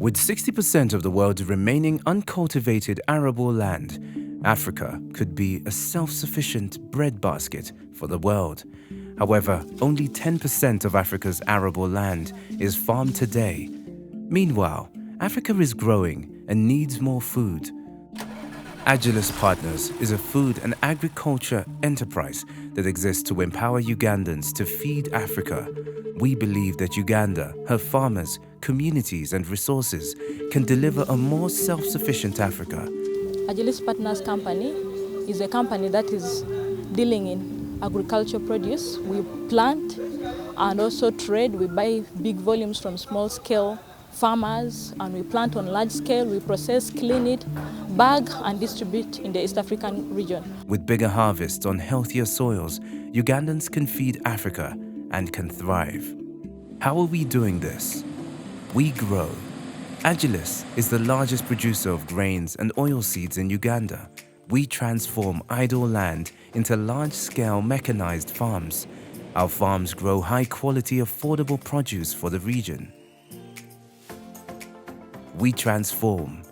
With 60% of the world's remaining uncultivated arable land, Africa could be a self-sufficient breadbasket for the world. However, only 10% of Africa's arable land is farmed today. Meanwhile, Africa is growing and needs more food. Agilis Partners is a food and agriculture enterprise that exists to empower Ugandans to feed Africa. We believe that Uganda, her farmers, communities and resources can deliver a more self-sufficient Africa. Agilis Partners Company is a company that is dealing in agriculture produce. We plant and also trade. We buy big volumes from small-scale farmers and we plant on large scale. We process, clean it, bag and distribute in the East African region. With bigger harvests on healthier soils, Ugandans can feed Africa and can thrive. How are we doing this? We grow. Agilis is the largest producer of grains and oilseeds in Uganda. We transform idle land into large-scale mechanized farms. Our farms grow high-quality, affordable produce for the region. We transform.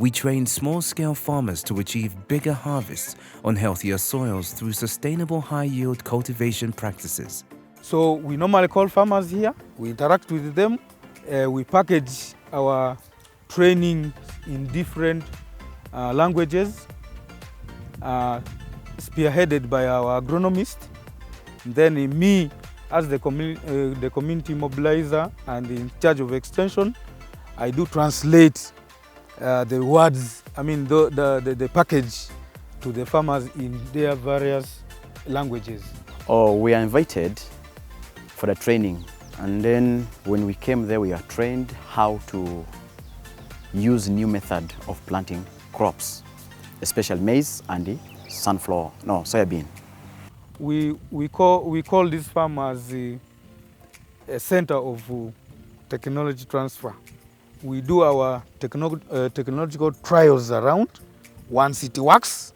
We train small-scale farmers to achieve bigger harvests on healthier soils through sustainable high-yield cultivation practices. So we normally call farmers here, we interact with them, we package our training in different languages, spearheaded by our agronomist. Then me, as the community mobilizer and in charge of extension, I do translate the words, the package to the farmers in their various languages. We are invited for the training, and then when we came there we are trained how to use new method of planting crops, especially maize and the soybean. We call this farm as a center of technology transfer. We do our technological trials around. Once it works,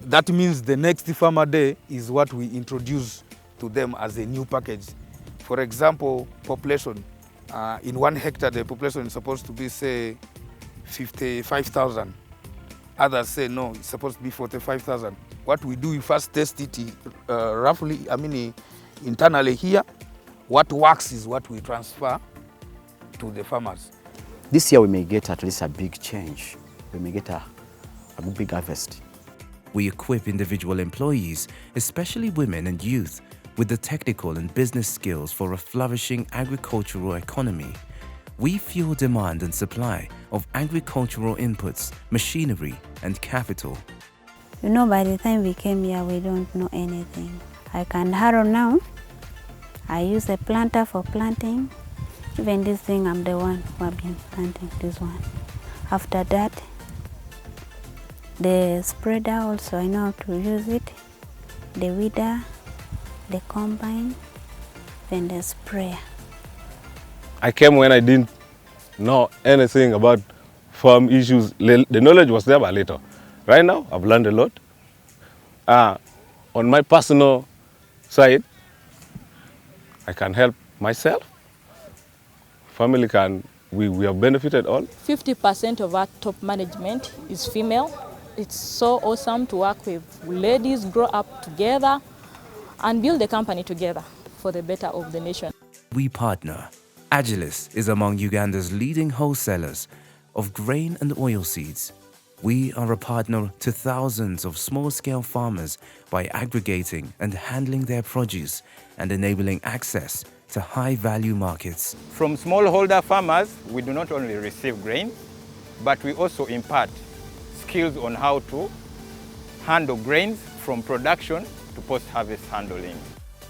that means the next farmer day is what we introduce to them as a new package. For example, population. In 1 hectare, the population is supposed to be, say, 55,000. Others say, no, it's supposed to be 45,000. What we do, we first test it internally here. What works is what we transfer to the farmers. This year we may get at least a big change. We may get a big harvest. We equip individual employees, especially women and youth, with the technical and business skills for a flourishing agricultural economy. We fuel demand and supply of agricultural inputs, machinery and capital. You know, by the time we came here, we don't know anything. I can harrow now. I use a planter for planting. Even this thing, I'm the one who have been planting this one. After that, the spreader also, I know how to use it. The weeder, the combine, then the sprayer. I came when I didn't know anything about farm issues. The knowledge was there, but later. Right now, I've learned a lot. On my personal side, I can help myself. Family we have benefited all. 50% of our top management is female. It's so awesome to work with ladies, grow up together, and build the company together for the better of the nation. We partner. Agilis is among Uganda's leading wholesalers of grain and oilseeds. We are a partner to thousands of small-scale farmers by aggregating and handling their produce and enabling access to high-value markets. From smallholder farmers, we do not only receive grain, but we also impart skills on how to handle grains from production to post-harvest handling.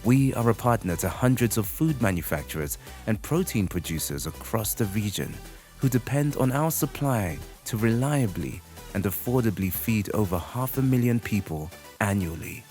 We are a partner to hundreds of food manufacturers and protein producers across the region who depend on our supply to reliably and affordably feed over 500,000 people annually.